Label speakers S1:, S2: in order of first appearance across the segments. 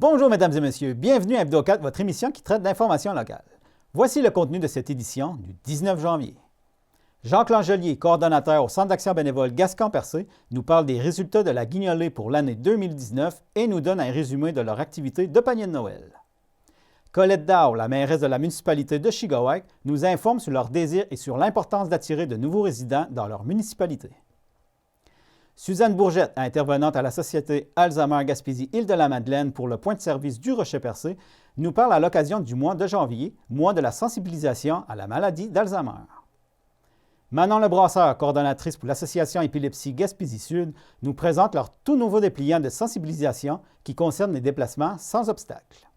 S1: Bonjour mesdames et messieurs, bienvenue à Hebdo 4, votre émission qui traite d'informations locales. Voici le contenu de cette édition du 19 janvier. Jacques Langelier, coordonnateur au Centre d'action bénévole Gascon-Percé, nous parle des résultats de la guignolée pour l'année 2019 et nous donne un résumé de leur activité de panier de Noël. Colette Dow, la mairesse de la municipalité de Chigawak, nous informe sur leurs désirs et sur l'importance d'attirer de nouveaux résidents dans leur municipalité. Suzanne Bourgette, intervenante à la Société Alzheimer Gaspésie-Île-de-la-Madeleine pour le point de service du Rocher-Percé, nous parle à l'occasion du mois de janvier, mois de la sensibilisation à la maladie d'Alzheimer. Manon Lebrasseur, coordonnatrice pour l'Association Épilepsie Gaspésie-Sud, nous présente leur tout nouveau dépliant de sensibilisation qui concerne les déplacements sans obstacle.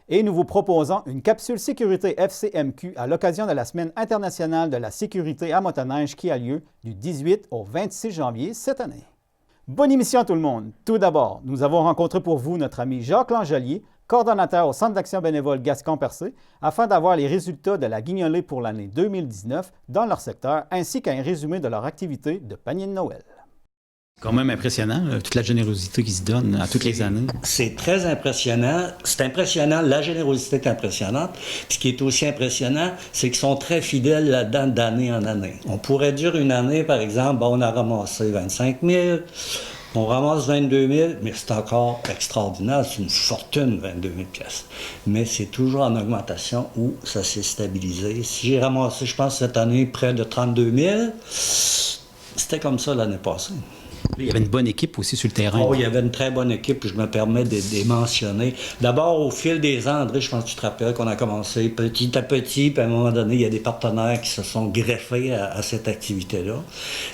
S1: Et nous vous proposons une capsule sécurité FCMQ à l'occasion de la Semaine internationale de la sécurité à motoneige qui a lieu du 18 au 26 janvier cette année. Bonne émission tout le monde! Tout d'abord, nous avons rencontré pour vous notre ami Jacques Langelier, coordonnateur au Centre d'action bénévole Gascon-Percé, afin d'avoir les résultats de la guignolée pour l'année 2019 dans leur secteur, ainsi qu'un résumé de leur activité de panier de Noël. Quand même impressionnant, toute la générosité qu'ils se donnent à toutes les années.
S2: C'est très impressionnant. C'est impressionnant, la générosité est impressionnante. Puis ce qui est aussi impressionnant, c'est qu'ils sont très fidèles là-dedans d'année en année. On pourrait dire une année, par exemple, on a ramassé 25 000, on ramasse 22 000, mais c'est encore extraordinaire, c'est une fortune, 22 000 pièces. Mais c'est toujours en augmentation où ça s'est stabilisé. Si j'ai ramassé, je pense, cette année, près de 32 000, c'était comme ça l'année passée.
S1: Il y avait une bonne équipe aussi sur le terrain.
S2: Oh, il y avait une très bonne équipe, puis je me permets de les mentionner. D'abord, au fil des ans, André, je pense que tu te rappelles qu'on a commencé petit à petit, puis à un moment donné, il y a des partenaires qui se sont greffés à cette activité-là.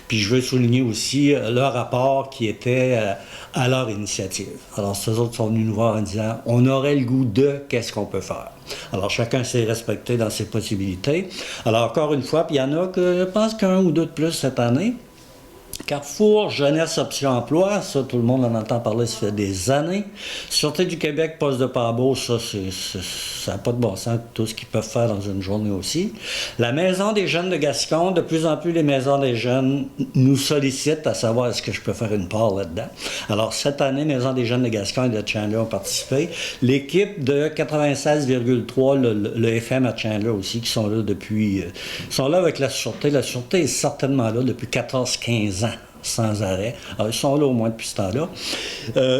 S2: Puis je veux souligner aussi leur rapport qui était à leur initiative. Alors, ces autres sont venus nous voir en disant, on aurait le goût de qu'est-ce qu'on peut faire. Alors, chacun s'est respecté dans ses possibilités. Alors, encore une fois, puis il y en a que je pense qu'un ou deux de plus cette année. Carrefour, Jeunesse, Option Emploi, ça, tout le monde en entend parler, ça fait des années. Sûreté du Québec, Poste de Pabot, ça n'a pas de bon sens, tout ce qu'ils peuvent faire dans une journée aussi. La Maison des jeunes de Gascon, de plus en plus, les maisons des jeunes nous sollicitent à savoir est-ce que je peux faire une part là-dedans. Alors, cette année, Maison des jeunes de Gascon et de Chandler ont participé. L'équipe de 96,3, le FM à Chandler aussi, qui sont là depuis... sont là avec la Sûreté. La Sûreté est certainement là depuis 14-15 ans. Sans arrêt. Alors, ils sont là au moins depuis ce temps-là.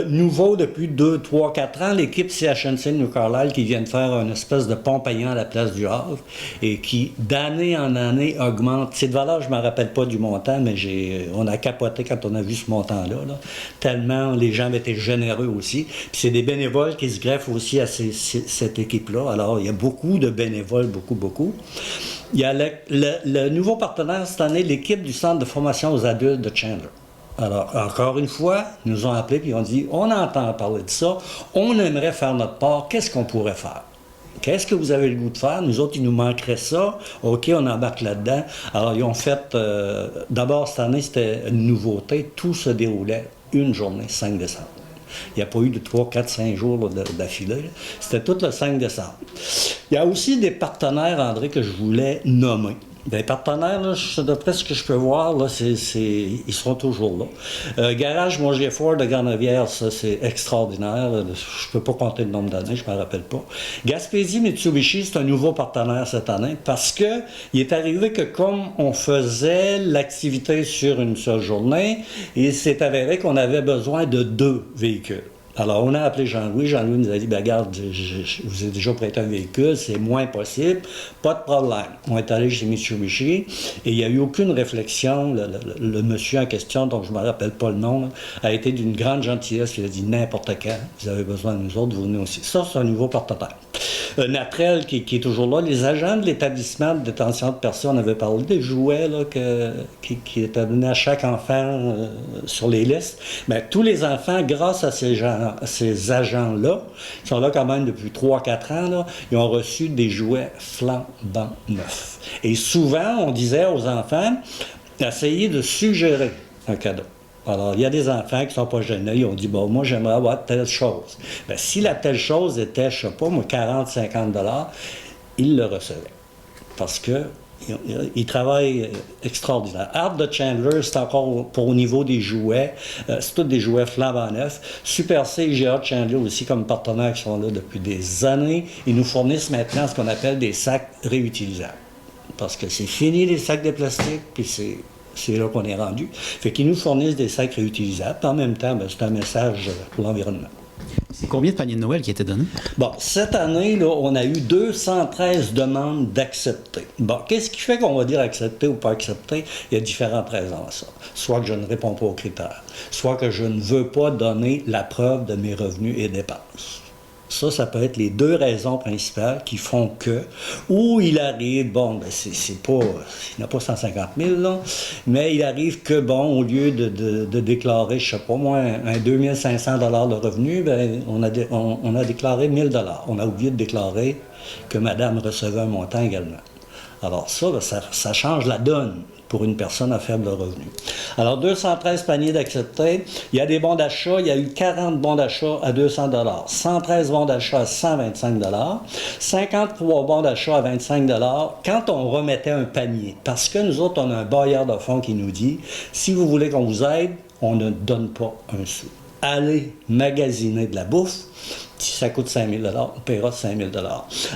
S2: Nouveau depuis 2, 3, 4 ans, l'équipe CHNC de New Carlisle qui vient de faire une espèce de pont payant à la place du Havre et qui, d'année en année, augmente. Cette valeur, je ne me rappelle pas du montant, mais on a capoté quand on a vu ce montant-là. Là. Tellement les gens étaient généreux aussi. Puis c'est des bénévoles qui se greffent aussi à cette équipe-là. Alors, il y a beaucoup de bénévoles, beaucoup. Il y a le nouveau partenaire cette année, l'équipe du Centre de formation aux adultes de Chandler. Alors, encore une fois, ils nous ont appelés et ils ont dit, on entend parler de ça, on aimerait faire notre part, qu'est-ce qu'on pourrait faire? Qu'est-ce que vous avez le goût de faire? Nous autres, il nous manquerait ça. OK, on embarque là-dedans. Alors, ils ont fait, d'abord, cette année, c'était une nouveauté, tout se déroulait une journée, 5 décembre. Il n'y a pas eu de 3, 4, 5 jours d'affilée. C'était tout le 5 décembre. Il y a aussi des partenaires, André, que je voulais nommer. Des partenaires, là, d'après ce que je peux voir, là, ils seront toujours là. Garage Mogier Ford de Grande-Rivière, ça, c'est extraordinaire. Je ne peux pas compter le nombre d'années, je ne me rappelle pas. Gaspésie Mitsubishi, c'est un nouveau partenaire cette année parce qu'il est arrivé que comme on faisait l'activité sur une seule journée, il s'est avéré qu'on avait besoin de 2 véhicules. Alors, on a appelé Jean-Louis. Jean-Louis nous a dit, regarde, je vous ai déjà prêté un véhicule, c'est moins possible, pas de problème. On est allé chez Mitsubishi et il n'y a eu aucune réflexion. Le monsieur en question, dont je ne me rappelle pas le nom, là, a été d'une grande gentillesse. Il a dit, n'importe quand, vous avez besoin de nous autres, vous venez aussi. Ça, c'est un nouveau partenaire. Natrel, qui est toujours là. Les agents de l'établissement de détention de personnes, on avait parlé des jouets là, qui étaient donnés à chaque enfant sur les listes. Mais tous les enfants, grâce à ces agents-là, qui sont là quand même depuis 3-4 ans, là, ils ont reçu des jouets flambant neufs. Et souvent, on disait aux enfants, essayez de suggérer un cadeau. Alors, il y a des enfants qui ne sont pas gênés, ils ont dit, bon, moi, j'aimerais avoir telle chose. Bien, si la telle chose était, je ne sais pas, moi, 40-50 $, ils le recevaient. Parce que Il travaille extraordinaire. Art de Chandler, c'est encore pour au niveau des jouets. C'est tous des jouets flambant neufs. Super C et IGA de Chandler aussi comme partenaires qui sont là depuis des années. Ils nous fournissent maintenant ce qu'on appelle des sacs réutilisables. Parce que c'est fini les sacs de plastique, puis c'est là qu'on est rendu. Fait qu'ils nous fournissent des sacs réutilisables. En même temps, ben, c'est un message pour l'environnement.
S3: C'est combien de paniers de Noël qui étaient donnés?
S2: Bon, cette année, là, on a eu 213 demandes d'accepter. Bon, qu'est-ce qui fait qu'on va dire accepter ou pas accepter? Il y a différentes raisons à ça. Soit que je ne réponds pas aux critères, soit que je ne veux pas donner la preuve de mes revenus et dépenses. Ça peut être les deux raisons principales qui font que, ou il arrive, bon, ben c'est pas, il n'a pas 150 000, là, mais il arrive que, bon, au lieu de déclarer, je sais pas moi, un 2500 $ de revenus, ben, on a déclaré 1000 $. On a oublié de déclarer que madame recevait un montant également. Alors ça, ben, ça change la donne pour une personne à faible revenu. Alors, 213 paniers d'acceptés. Il y a des bons d'achat. Il y a eu 40 bons d'achat à 200 $, 113 bons d'achat à 125 $, 53 bons d'achat à 25 $, quand on remettait un panier. Parce que nous autres, on a un bailleur de fonds qui nous dit, si vous voulez qu'on vous aide, on ne donne pas un sou. Allez magasiner de la bouffe. Si ça coûte 5 000 $, on paiera 5 000 $.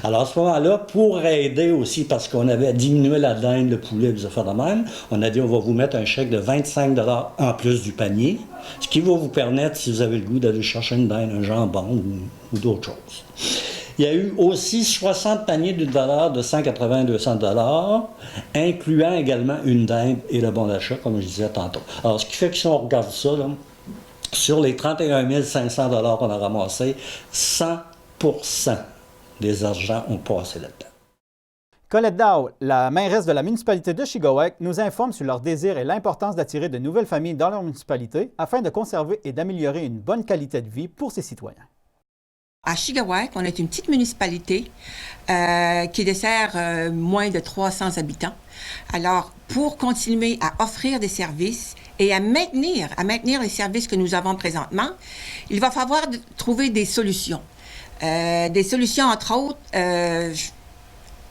S2: Alors, à ce moment-là, pour aider aussi, parce qu'on avait diminué la dinde, le poulet, les affaires de même, on a dit, on va vous mettre un chèque de 25 $ en plus du panier, ce qui va vous permettre, si vous avez le goût, d'aller chercher une dinde, un jambon ou d'autres choses. Il y a eu aussi 60 paniers d'une valeur de 180 à 200 $, incluant également une dinde et le bon d'achat, comme je disais tantôt. Alors, ce qui fait que si on regarde ça, là, sur les 31 500 $ qu'on a ramassés, 100% des argents ont passé là-dedans.
S1: Colette Dow, la mairesse de la municipalité de Chigowac, nous informe sur leur désir et l'importance d'attirer de nouvelles familles dans leur municipalité afin de conserver et d'améliorer une bonne qualité de vie pour ses citoyens.
S4: À Chigowac, on est une petite municipalité qui dessert moins de 300 habitants. Alors, pour continuer à offrir des services et à maintenir les services que nous avons présentement, il va falloir trouver des solutions. Des solutions, entre autres,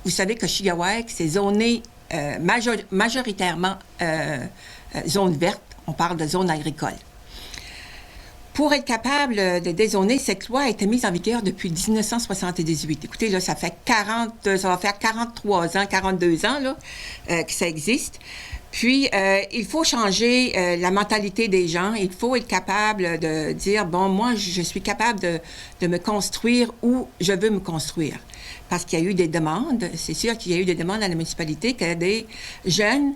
S4: vous savez que Chigowac, c'est zoné majoritairement zone verte. On parle de zone agricole. Pour être capable de dézoner, cette loi a été mise en vigueur depuis 1978. Écoutez, là, ça va faire 43 ans, 42 ans là, que ça existe. Puis, il faut changer la mentalité des gens. Il faut être capable de dire, bon, moi, je suis capable de me construire où je veux me construire. Parce qu'il y a eu des demandes. C'est sûr qu'il y a eu des demandes à la municipalité, qu'il y a des jeunes,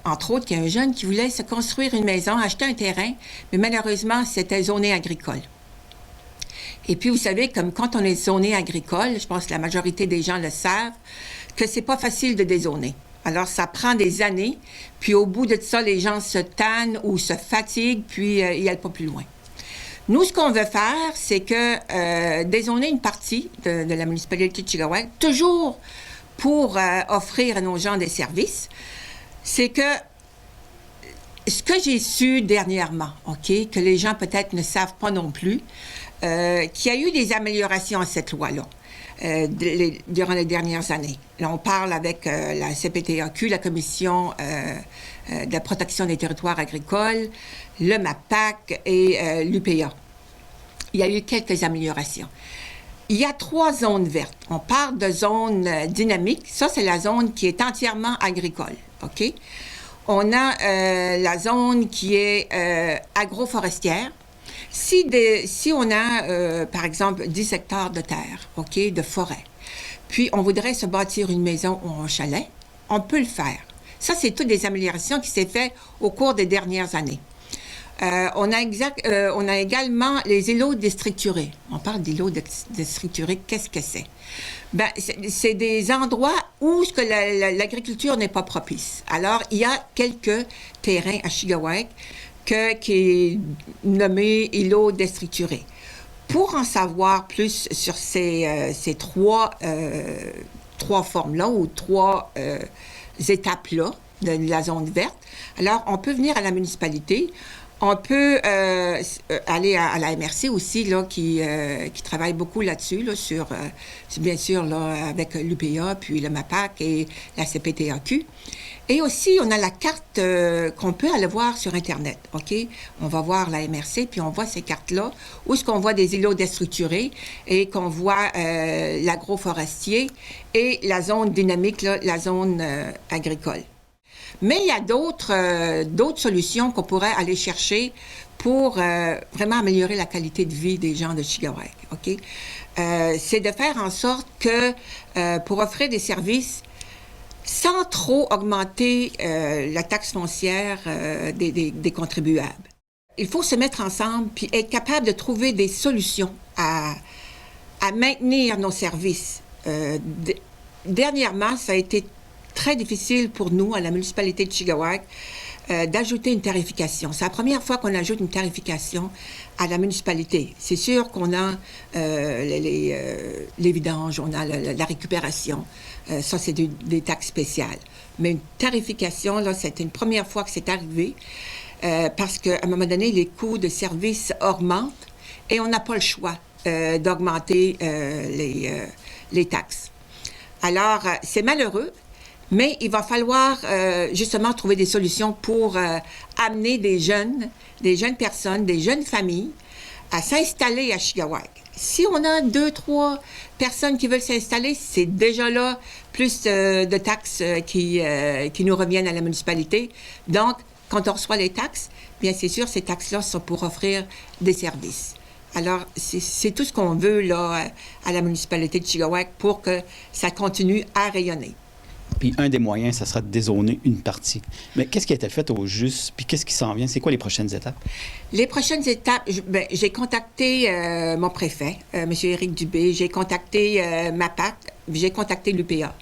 S4: entre autres, qu'il y a un jeune qui voulait se construire une maison, acheter un terrain, mais malheureusement, c'était zoné agricole. Et puis, vous savez, comme quand on est zoné agricole, je pense que la majorité des gens le savent, que c'est pas facile de dézoner. Alors, ça prend des années, puis au bout de ça, les gens se tannent ou se fatiguent, puis ils n'allent pas plus loin. Nous, ce qu'on veut faire, c'est que dézoner une partie de la municipalité de Chigowac, toujours pour offrir à nos gens des services, c'est que ce que j'ai su dernièrement, OK, que les gens peut-être ne savent pas non plus, qu'il y a eu des améliorations à cette loi-là. Durant les dernières années. Là, on parle avec la CPTAQ, la Commission de la protection des territoires agricoles, le MAPAC et l'UPA. Il y a eu quelques améliorations. Il y a 3 zones vertes. On parle de zones dynamiques. Ça, c'est la zone qui est entièrement agricole. OK? On a la zone qui est agroforestière. Si on a, par exemple, 10 hectares de terre, OK, de forêt, puis on voudrait se bâtir une maison ou un chalet, on peut le faire. Ça, c'est toutes des améliorations qui s'est fait au cours des dernières années. On a également les îlots déstructurés. On parle d'îlots déstructurés. Qu'est-ce que c'est? Ben, c'est des endroits où l'agriculture n'est pas propice. Alors, il y a quelques terrains à Chigowac qui est nommé îlot déstructuré. Pour en savoir plus sur ces trois formes-là ou 3 étapes-là de la zone verte, alors on peut venir à la municipalité. On peut aller à la MRC aussi, là, qui travaille beaucoup là-dessus, là, bien sûr, là, avec l'UPA, puis le MAPAC et la CPTAQ. Et aussi, on a la carte qu'on peut aller voir sur Internet, OK? On va voir la MRC, puis on voit ces cartes-là, où est-ce qu'on voit des îlots déstructurés et qu'on voit l'agroforestier et la zone dynamique, là, la zone agricole. Mais il y a d'autres solutions qu'on pourrait aller chercher pour vraiment améliorer la qualité de vie des gens de Chugach, OK? C'est de faire en sorte que pour offrir des services sans trop augmenter la taxe foncière des contribuables. Il faut se mettre ensemble puis être capable de trouver des solutions à maintenir nos services. Dernièrement, ça a été très difficile pour nous, à la municipalité de Chugach, d'ajouter une tarification. C'est la première fois qu'on ajoute une tarification à la municipalité. C'est sûr qu'on a les vidanges, on a la récupération. Ça, c'est des taxes spéciales. Mais une tarification, là, c'était une première fois que c'est arrivé parce qu'à un moment donné, les coûts de service augmentent et on n'a pas le choix d'augmenter les taxes. Alors, c'est malheureux, mais il va falloir justement trouver des solutions pour amener des jeunes personnes, des jeunes familles à s'installer à Chugach. Si on a 2-3 personnes qui veulent s'installer, c'est déjà là plus de taxes qui nous reviennent à la municipalité. Donc, quand on reçoit les taxes, bien c'est sûr, ces taxes-là sont pour offrir des services. Alors, c'est tout ce qu'on veut là à la municipalité de Chugach pour que ça continue à rayonner.
S3: Puis un des moyens, ça sera de dézoner une partie. Mais qu'est-ce qui a été fait au juste? Puis qu'est-ce qui s'en vient? C'est quoi les prochaines étapes?
S4: Les prochaines étapes, j'ai contacté mon préfet, M. Éric Dubé, j'ai contacté MAPAC, j'ai contacté l'UPA.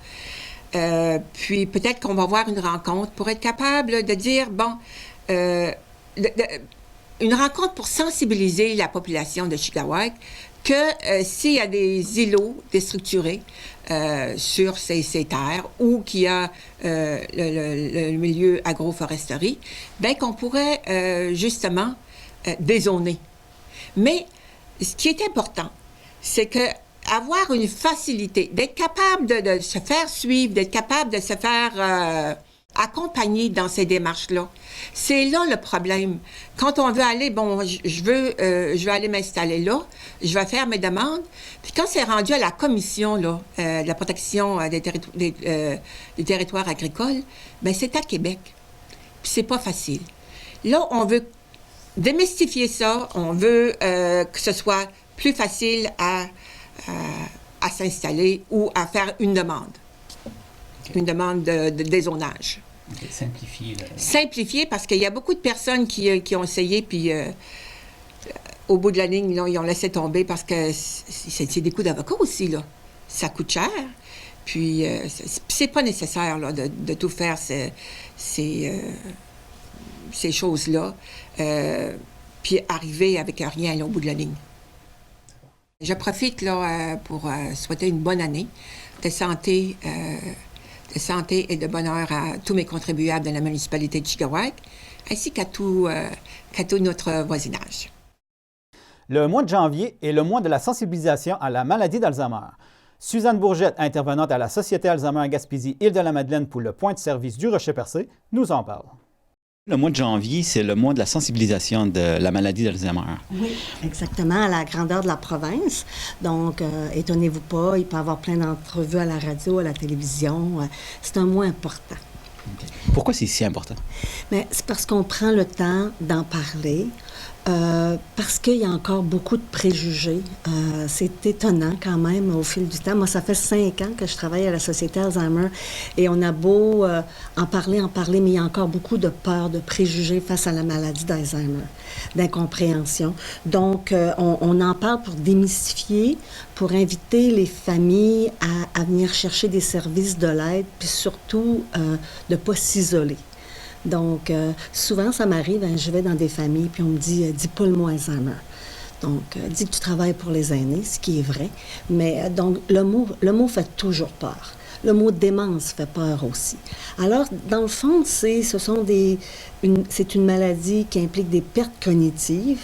S4: Puis peut-être qu'on va avoir une rencontre pour être capable de dire, bon, une rencontre pour sensibiliser la population de Chugach que s'il y a des îlots déstructurés sur ces terres ou qu'il y a le milieu agroforesterie, bien qu'on pourrait justement dézoner. Mais ce qui est important, c'est que avoir une facilité, d'être capable de se faire suivre, d'être capable de se faire accompagner dans ces démarches-là. C'est là le problème. Quand on veut aller, bon, je veux aller m'installer là, je vais faire mes demandes, puis quand c'est rendu à la commission là, de la protection des territoires agricoles, bien, c'est à Québec. Puis c'est pas facile. Là, on veut démystifier ça, on veut que ce soit plus facile à s'installer ou à faire une demande. Okay. Une demande de dézonage.
S3: Okay. Simplifier.
S4: Simplifier, parce qu'il y a beaucoup de personnes qui ont essayé, puis au bout de la ligne, là, ils ont laissé tomber parce que c'est des coûts d'avocat aussi, là. Ça coûte cher. Puis c'est pas nécessaire là, de tout faire ces choses-là, puis arriver avec rien là, au bout de la ligne. Je profite là, pour souhaiter une bonne année de santé et de bonheur à tous mes contribuables de la municipalité de Chugach, ainsi qu'à tout notre voisinage.
S1: Le mois de janvier est le mois de la sensibilisation à la maladie d'Alzheimer. Suzanne Bourgette, intervenante à la Société Alzheimer Gaspésie Île-de-la-Madeleine pour le point de service du Rocher-Percé, nous en parle.
S3: Le mois de janvier, c'est le mois de la sensibilisation de la maladie d'Alzheimer.
S5: Oui, exactement, à la grandeur de la province. Donc, étonnez-vous pas, il peut y avoir plein d'entrevues à la radio, à la télévision. C'est un mois important.
S3: Okay. Pourquoi c'est si important?
S5: Mais c'est parce qu'on prend le temps d'en parler. Parce qu'il y a encore beaucoup de préjugés. C'est étonnant quand même au fil du temps. Moi, ça fait 5 ans que je travaille à la Société Alzheimer et on a beau en parler, mais il y a encore beaucoup de peur, de préjugés face à la maladie d'Alzheimer, d'incompréhension. Donc, on en parle pour démystifier, pour inviter les familles à venir chercher des services de l'aide, puis surtout de ne pas s'isoler. Donc, souvent, ça m'arrive, je vais dans des familles, puis on me dit « dis pas le mot Alzheimer ». Donc, dis que tu travailles pour les aînés, ce qui est vrai. Mais donc, le mot fait toujours peur. Le mot démence fait peur aussi. Alors, dans le fond, c'est une maladie qui implique des pertes cognitives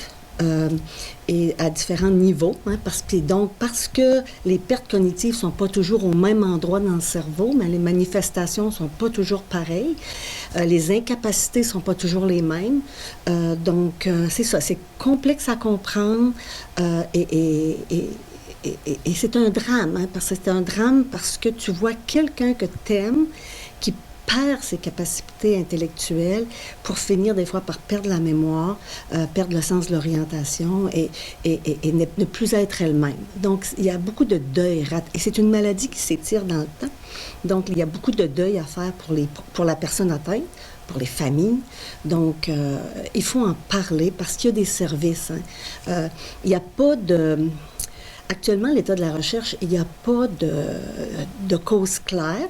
S5: et à différents niveaux, hein, parce que les pertes cognitives ne sont pas toujours au même endroit dans le cerveau, mais les manifestations ne sont pas toujours pareilles, les incapacités ne sont pas toujours les mêmes. C'est ça, c'est complexe à comprendre et c'est un drame, hein, parce que c'est un drame parce que tu vois quelqu'un que tu aimes qui perd ses capacités intellectuelles pour finir des fois par perdre la mémoire, perdre le sens de l'orientation et ne plus être elle-même. Donc, il y a beaucoup de deuil. Et c'est une maladie qui s'étire dans le temps. Donc, il y a beaucoup de deuil à faire pour la personne atteinte, pour les familles. Donc, il faut en parler parce qu'il y a des services. Hein. Il n'y a pas de... Actuellement, l'état de la recherche, il n'y a pas de cause claire.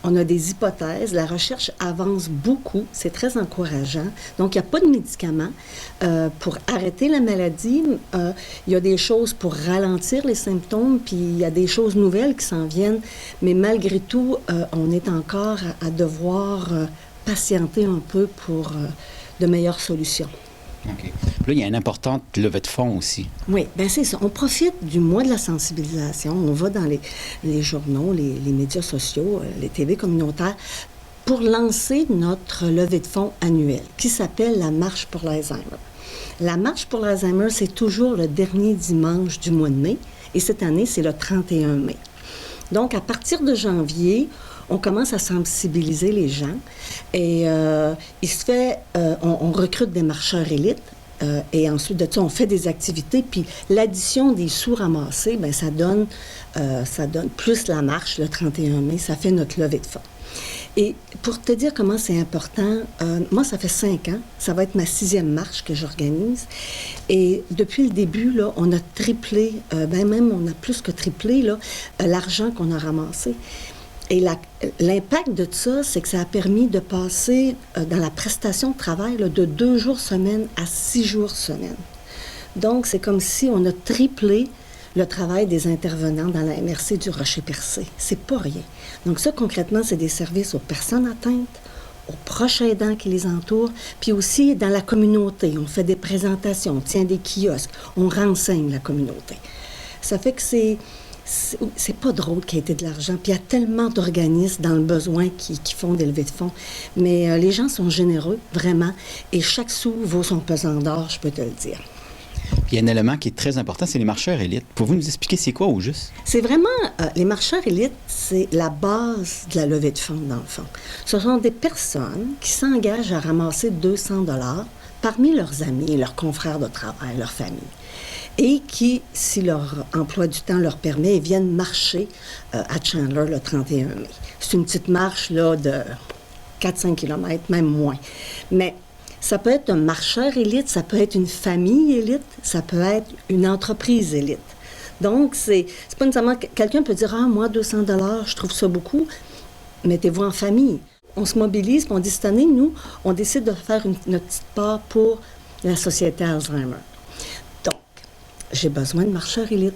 S5: On a des hypothèses. La recherche avance beaucoup. C'est très encourageant. Donc, il n'y a pas de médicaments pour arrêter la maladie. Il y a des choses pour ralentir les symptômes, puis il y a des choses nouvelles qui s'en viennent. Mais malgré tout, on est encore à devoir patienter un peu pour de meilleures solutions.
S3: OK. Puis là, il y a une importante levée de fonds aussi.
S5: Oui, bien c'est ça. On profite du mois de la sensibilisation. On va dans les journaux, les médias sociaux, les TV communautaires pour lancer notre levée de fonds annuelle qui s'appelle la Marche pour l'Alzheimer. La Marche pour l'Alzheimer, c'est toujours le dernier dimanche du mois de mai et cette année, c'est le 31 mai. Donc, à partir de janvier, on commence à sensibiliser les gens et on recrute des marcheurs élites et ensuite de ça, on fait des activités. Puis l'addition des sous ramassés, bien, ça donne plus la marche le 31 mai, ça fait notre levée de fonds. Et pour te dire comment c'est important, moi, ça fait 5 ans. Ça va être ma 6e marche que j'organise. Et depuis le début, là, on a triplé, même on a plus que triplé là, l'argent qu'on a ramassé. Et l'impact de ça, c'est que ça a permis de passer dans la prestation de travail là, de 2 jours semaine à 6 jours semaine. Donc, c'est comme si on a triplé le travail des intervenants dans la MRC du Rocher-Percé. C'est pas rien. Donc ça, concrètement, c'est des services aux personnes atteintes, aux proches aidants qui les entourent, puis aussi dans la communauté. On fait des présentations, on tient des kiosques, on renseigne la communauté. Ça fait que c'est pas drôle qu'il y ait de l'argent. Puis il y a tellement d'organismes dans le besoin qui font des levées de fonds. Mais les gens sont généreux, vraiment. Et chaque sou vaut son pesant d'or, je peux te le dire.
S3: Puis il y a un élément qui est très important, c'est les marcheurs élites. Pouvez-vous nous expliquer c'est quoi au juste?
S5: C'est vraiment... les marcheurs élites, c'est la base de la levée de fonds, dans le fond. Ce sont des personnes qui s'engagent à ramasser 200 $ parmi leurs amis, leurs confrères de travail, leur famille. Et qui, si leur emploi du temps leur permet, viennent marcher à Chandler le 31 mai. C'est une petite marche là, de 4-5 km, même moins. Mais ça peut être un marcheur élite, ça peut être une famille élite, ça peut être une entreprise élite. Donc, c'est pas nécessairement... Quelqu'un peut dire « Ah, moi, 200 $, je trouve ça beaucoup. » Mettez-vous en famille. On se mobilise, puis on dit cette année, nous, on décide de faire notre petite part pour la Société Alzheimer. J'ai besoin de marcheurs élites.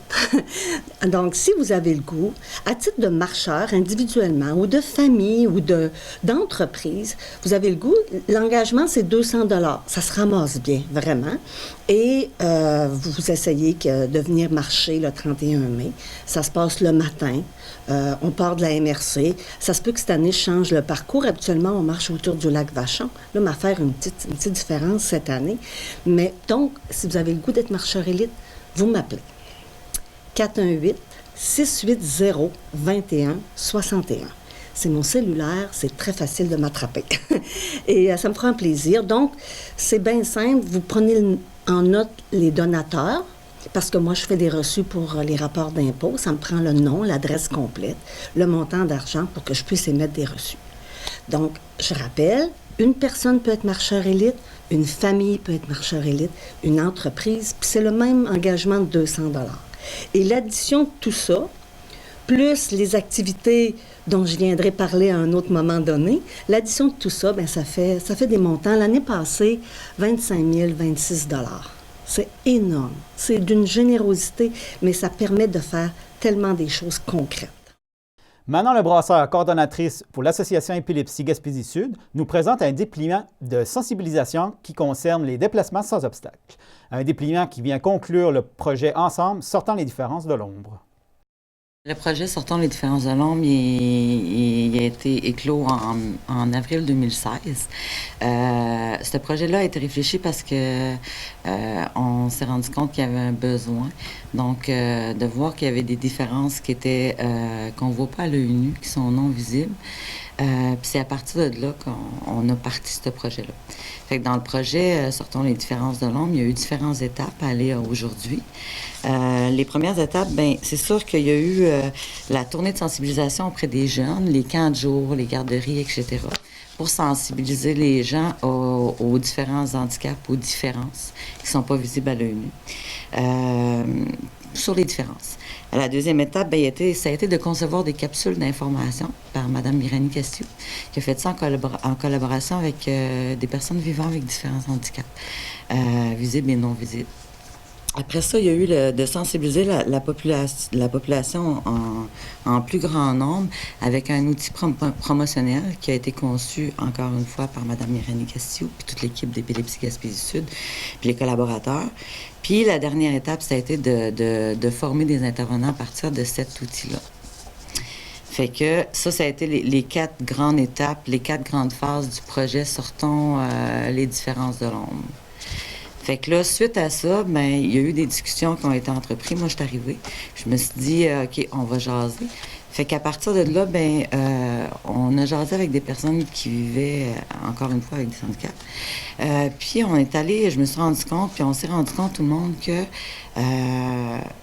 S5: Donc, si vous avez le goût, à titre de marcheur individuellement ou de famille ou d'entreprise, vous avez le goût, l'engagement, c'est 200 $. Ça se ramasse bien, vraiment. Et vous essayez de venir marcher le 31 mai. Ça se passe le matin. On part de la MRC. Ça se peut que cette année, je change le parcours. Habituellement, on marche autour du lac Vachon. Là, on va faire une petite différence cette année. Mais donc, si vous avez le goût d'être marcheur élite, vous m'appelez. 418-680-2161. C'est mon cellulaire, c'est très facile de m'attraper. Et ça me fera un plaisir. Donc, c'est bien simple. Vous prenez en note les donateurs, parce que moi, je fais des reçus pour les rapports d'impôts. Ça me prend le nom, l'adresse complète, le montant d'argent pour que je puisse émettre des reçus. Donc, je rappelle, une personne peut être marcheur élite, une famille peut être marcheur élite, une entreprise, puis c'est le même engagement de 200 $. Et l'addition de tout ça, plus les activités dont je viendrai parler à un autre moment donné, l'addition de tout ça, bien, ça fait des montants. L'année passée, 25 026 $. C'est énorme. C'est d'une générosité, mais ça permet de faire tellement des choses concrètes.
S1: Manon Lebrasseur, coordonnatrice pour l'Association Épilepsie Gaspésie-Sud, nous présente un dépliant de sensibilisation qui concerne les déplacements sans obstacle. Un dépliant qui vient conclure le projet Ensemble, sortant les différences de l'ombre.
S6: Le projet Sortons les différences de l'ombre, il a été éclos en avril 2016. Ce projet-là a été réfléchi parce que on s'est rendu compte qu'il y avait un besoin. Donc, de voir qu'il y avait des différences qui étaient qu'on ne voit pas à l'œil nu, qui sont non visibles. Puis c'est à partir de là qu'on a parti ce projet-là. Fait que dans le projet Sortons les différences de l'ombre, il y a eu différentes étapes à aller aujourd'hui. Les premières étapes, bien, c'est sûr qu'il y a eu la tournée de sensibilisation auprès des jeunes, les camps de jour, les garderies, etc., pour sensibiliser les gens aux différents handicaps, aux différences qui ne sont pas visibles à l'œil nu. Sur les différences. La deuxième étape, bien, ça a été de concevoir des capsules d'information par Mme Mirani Castillo, qui a fait ça en collaboration avec des personnes vivant avec différents handicaps, visibles et non visibles. Après ça, il y a eu de sensibiliser la population en plus grand nombre avec un outil promotionnel qui a été conçu, encore une fois, par Mme Mirani Castillo, puis toute l'équipe d'Épilepsie Gaspésie-Sud, puis les collaborateurs. Puis la dernière étape, ça a été de former des intervenants à partir de cet outil-là. Fait que ça a été les 4 grandes étapes, les 4 grandes phases du projet Sortons les différences de l'ombre. Fait que là, suite à ça, bien, il y a eu des discussions qui ont été entreprises. Moi, je suis arrivée. Je me suis dit, OK, on va jaser. Fait qu'à partir de là, bien, on a jasé avec des personnes qui vivaient, encore une fois, avec des handicaps. Puis on est allé, je me suis rendu compte, puis on s'est rendu compte tout le monde que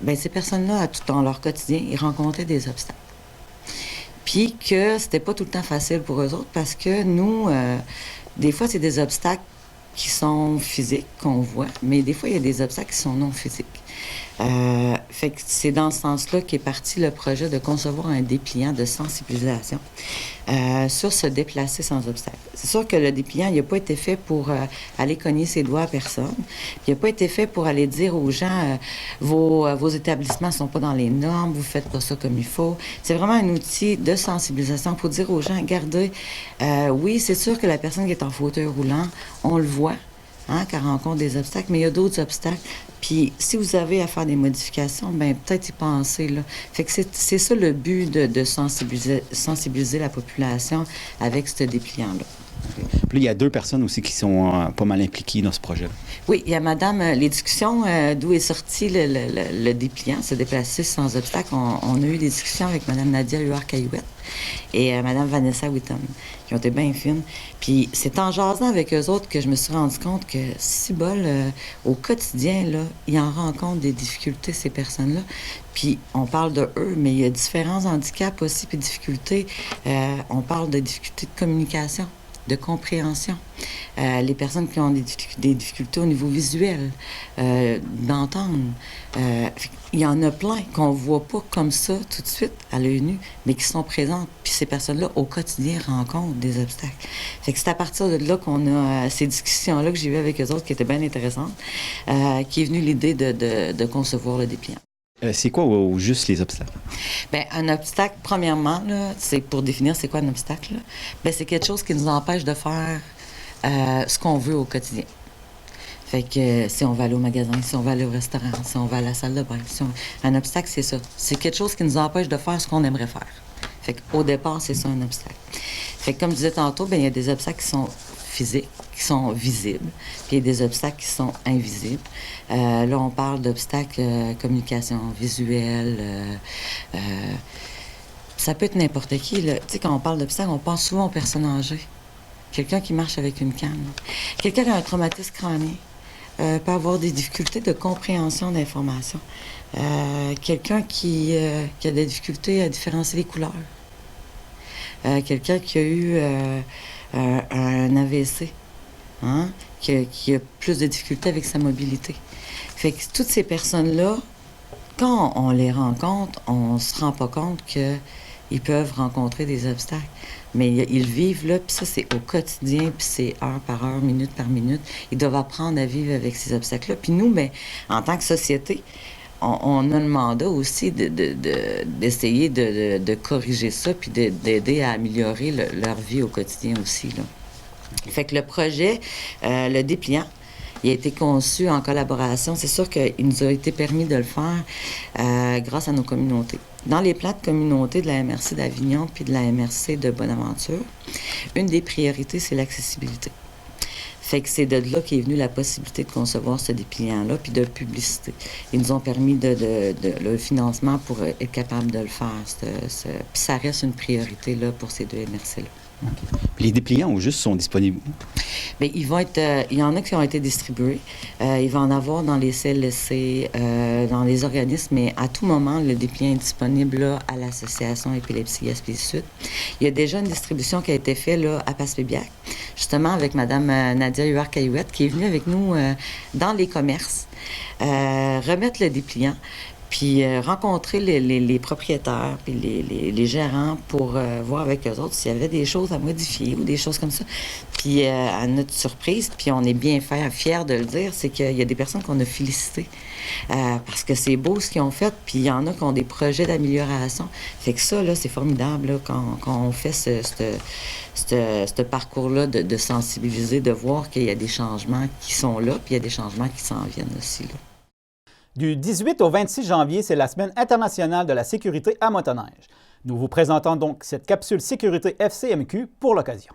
S6: bien, ces personnes-là, tout dans leur quotidien, ils rencontraient des obstacles. Puis que c'était pas tout le temps facile pour eux autres parce que nous, des fois, c'est des obstacles qui sont physiques, qu'on voit, mais des fois, il y a des obstacles qui sont non physiques. Fait que c'est dans ce sens-là qu'est parti le projet de concevoir un dépliant de sensibilisation sur se déplacer sans obstacle. C'est sûr que le dépliant, il n'a pas été fait pour aller cogner ses doigts à personne. Il n'a pas été fait pour aller dire aux gens vos établissements ne sont pas dans les normes, vous ne faites pas ça comme il faut. C'est vraiment un outil de sensibilisation pour dire aux gens, regardez, oui, c'est sûr que la personne qui est en fauteuil roulant, on le voit, hein, qu'elle rencontre des obstacles, mais il y a d'autres obstacles. Puis, si vous avez à faire des modifications, bien, peut-être y penser, là. Fait que c'est ça le but de sensibiliser la population avec ce dépliant-là.
S3: Puis là, il y a 2 personnes aussi qui sont pas mal impliquées dans ce projet-là.
S6: Oui, il y a Madame, les discussions d'où est sorti le dépliant, se déplacer sans obstacle. On a eu des discussions avec Madame Nadia Huard-Caillouette et Madame Vanessa Whitton, qui ont été bien fines. Puis c'est en jasant avec eux autres que je me suis rendu compte que, si bol, au quotidien, là, ils en rencontrent des difficultés, ces personnes-là. Puis on parle de eux, mais il y a différents handicaps aussi, puis difficultés. On parle de difficultés de communication, de compréhension. Les personnes qui ont des difficultés au niveau visuel, d'entendre. Il y en a plein qu'on ne voit pas comme ça tout de suite à l'œil nu, mais qui sont présentes. Puis ces personnes-là, au quotidien, rencontrent des obstacles. Fait que c'est à partir de là qu'on a ces discussions-là que j'ai eues avec eux autres qui étaient bien intéressantes, qui est venue l'idée de concevoir le dépliant.
S3: C'est quoi au juste les obstacles?
S6: Bien, un obstacle, premièrement, là, c'est pour définir c'est quoi un obstacle. Bien, c'est quelque chose qui nous empêche de faire ce qu'on veut au quotidien. Fait que si on va aller au magasin, si on va aller au restaurant, si on va à la salle de bain, un obstacle, c'est ça. C'est quelque chose qui nous empêche de faire ce qu'on aimerait faire. Fait qu'au départ, c'est ça un obstacle. Fait que comme je disais tantôt, bien, il y a des obstacles qui sont physiques, qui sont visibles, puis il y a des obstacles qui sont invisibles. Là, on parle d'obstacles communication visuelle. Ça peut être n'importe qui. Tu sais, quand on parle d'obstacles, on pense souvent aux personnes âgées. Quelqu'un qui marche avec une canne. Quelqu'un qui a un traumatisme crânien peut avoir des difficultés de compréhension d'informations. Quelqu'un qui a des difficultés à différencier les couleurs. Quelqu'un qui a eu un AVC, hein, qui a plus de difficultés avec sa mobilité. Fait que toutes ces personnes-là, quand on les rencontre, on se rend pas compte qu'ils peuvent rencontrer des obstacles. Mais ils vivent là, puis ça, c'est au quotidien, puis c'est heure par heure, minute par minute. Ils doivent apprendre à vivre avec ces obstacles-là. Puis nous, bien, en tant que société, on a le mandat aussi d'essayer de corriger ça puis d'aider à améliorer leur vie au quotidien aussi, là. Fait que le projet, le dépliant, il a été conçu en collaboration. C'est sûr qu'il nous a été permis de le faire grâce à nos communautés. Dans les plans de communauté de la MRC d'Avignon puis de la MRC de Bonaventure, une des priorités, c'est l'accessibilité. Fait que c'est de là qu'est venue la possibilité de concevoir ce dépliant-là puis de publicité. Ils nous ont permis le financement pour être capable de le faire. Puis ça reste une priorité là, pour ces deux MRC-là.
S3: Okay. Puis les dépliants au juste sont disponibles où?
S6: Bien, ils vont être, il y en a qui ont été distribués. Il va en avoir dans les CLSC, dans les organismes, mais à tout moment, le dépliant est disponible là, à l'Association Épilepsie Gaspésie-Sud. Il y a déjà une distribution qui a été faite là, à Passepébiac, justement avec Mme Nadia Huard-Caillouette, qui est venue avec nous dans les commerces, remettre le dépliant, puis rencontrer les propriétaires puis les gérants pour voir avec eux autres s'il y avait des choses à modifier ou des choses comme ça. Puis à notre surprise, puis on est bien fiers de le dire, c'est qu'il y a des personnes qu'on a félicitées parce que c'est beau ce qu'ils ont fait, puis il y en a qui ont des projets d'amélioration. Fait que ça, là, c'est formidable là, quand on fait ce parcours-là de sensibiliser, de voir qu'il y a des changements qui sont là, puis il y a des changements qui s'en viennent aussi, là.
S1: Du 18 au 26 janvier, c'est la Semaine internationale de la sécurité à motoneige. Nous vous présentons donc cette capsule sécurité FCMQ pour l'occasion.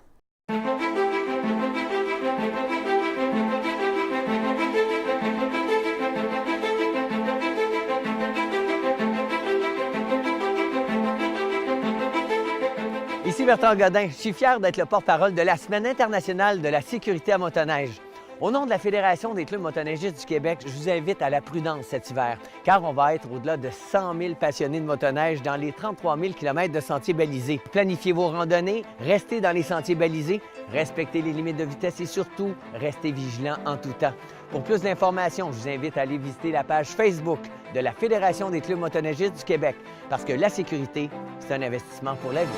S7: Ici Bertrand Godin, je suis fier d'être le porte-parole de la Semaine internationale de la sécurité à motoneige. Au nom de la Fédération des clubs motoneigistes du Québec, je vous invite à la prudence cet hiver, car on va être au-delà de 100 000 passionnés de motoneige dans les 33 000 km de sentiers balisés. Planifiez vos randonnées, restez dans les sentiers balisés, respectez les limites de vitesse et surtout, restez vigilants en tout temps. Pour plus d'informations, je vous invite à aller visiter la page Facebook de la Fédération des clubs motoneigistes du Québec, parce que la sécurité, c'est un investissement pour la vie.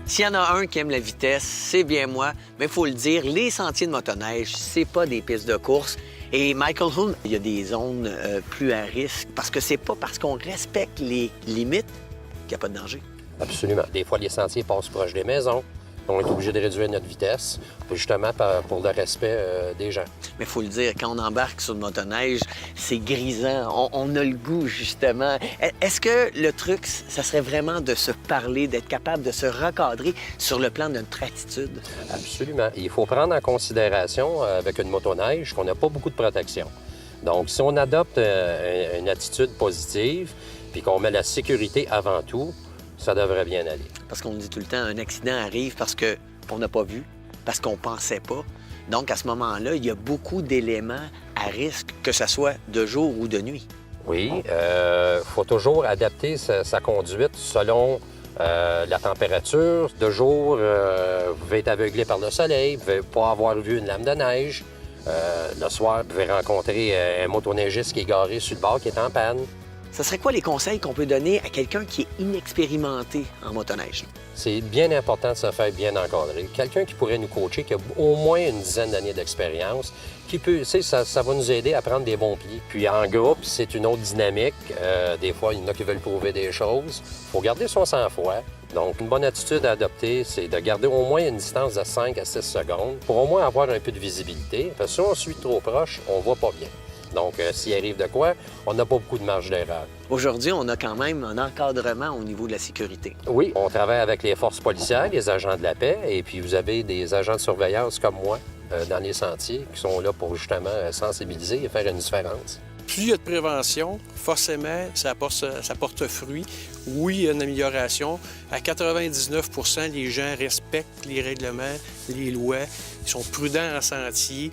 S8: S'il y en a un qui aime la vitesse, c'est bien moi, mais il faut le dire, les sentiers de motoneige, c'est pas des pistes de course. Et Michael Hull, il y a des zones plus à risque, parce que c'est pas parce qu'on respecte les limites qu'il n'y a pas de danger.
S9: Absolument. Des fois, les sentiers passent proche des maisons. On est obligé de réduire notre vitesse, justement pour le respect des gens.
S8: Mais il faut le dire, quand on embarque sur le motoneige, c'est grisant. On a le goût, justement. Est-ce que le truc, ça serait vraiment de se parler, d'être capable de se recadrer sur le plan de notre attitude?
S9: Absolument. Il faut prendre en considération, avec une motoneige, qu'on n'a pas beaucoup de protection. Donc, si on adopte une attitude positive, puis qu'on met la sécurité avant tout, ça devrait bien aller.
S8: Parce qu'on dit tout le temps, un accident arrive parce qu'on n'a pas vu, parce qu'on pensait pas. Donc, à ce moment-là, il y a beaucoup d'éléments à risque, que ce soit de jour ou de nuit.
S9: Oui, il faut toujours adapter sa conduite selon la température. De jour, vous pouvez être aveuglé par le soleil, vous ne pouvez pas avoir vu une lame de neige. Le soir, vous pouvez rencontrer un motoneigiste qui est garé sur le bord, qui est en panne.
S8: Ce serait quoi les conseils qu'on peut donner à quelqu'un qui est inexpérimenté en motoneige?
S9: C'est bien important de se faire bien encadrer. Quelqu'un qui pourrait nous coacher, qui a au moins une dizaine d'années d'expérience, qui peut, ça va nous aider à prendre des bons pieds. Puis en groupe, c'est une autre dynamique. Des fois, il y en a qui veulent prouver des choses. Il faut garder son sang-froid. Donc, une bonne attitude à adopter, c'est de garder au moins une distance de 5 à 6 secondes pour au moins avoir un peu de visibilité. Parce que si on suit trop proche, on ne voit pas bien. Donc, s'il arrive de quoi, on n'a pas beaucoup de marge d'erreur.
S8: Aujourd'hui, on a quand même un encadrement au niveau de la sécurité.
S9: Oui, on travaille avec les forces policières, les agents de la paix, et puis vous avez des agents de surveillance comme moi dans les sentiers qui sont là pour justement sensibiliser et faire une différence.
S10: Plus il y a de prévention, forcément, ça porte fruit. Oui, il y a une amélioration. À 99 % les gens respectent les règlements, les lois. Ils sont prudents en sentier.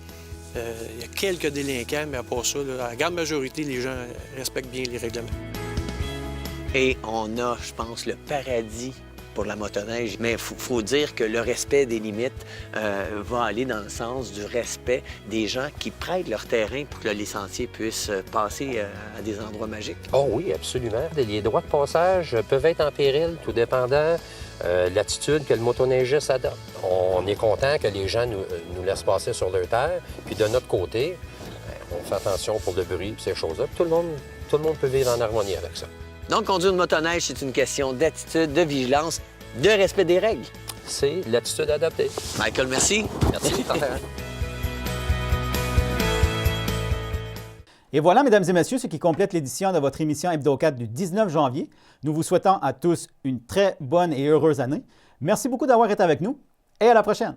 S10: Il y a quelques délinquants, mais à part ça, là, la grande majorité, les gens respectent bien les règlements.
S8: Et on a, je pense, le paradis pour la motoneige. Mais il faut dire que le respect des limites va aller dans le sens du respect des gens qui prêtent leur terrain pour que les sentiers puissent passer à des endroits magiques.
S9: Oh oui, absolument. Les droits de passage peuvent être en péril, tout dépendant l'attitude que le motoneigiste adopte. On est content que les gens nous laissent passer sur leur terre. Puis de notre côté, On fait attention pour le bruit et ces choses-là. Tout le monde peut vivre en harmonie avec ça.
S8: Donc, conduire une motoneige, c'est une question d'attitude, de vigilance, de respect des règles.
S9: C'est l'attitude adaptée.
S8: Michael, merci.
S9: Merci.
S1: Et voilà, mesdames et messieurs, ce qui complète l'édition de votre émission Hebdo 4 du 19 janvier. Nous vous souhaitons à tous une très bonne et heureuse année. Merci beaucoup d'avoir été avec nous et à la prochaine.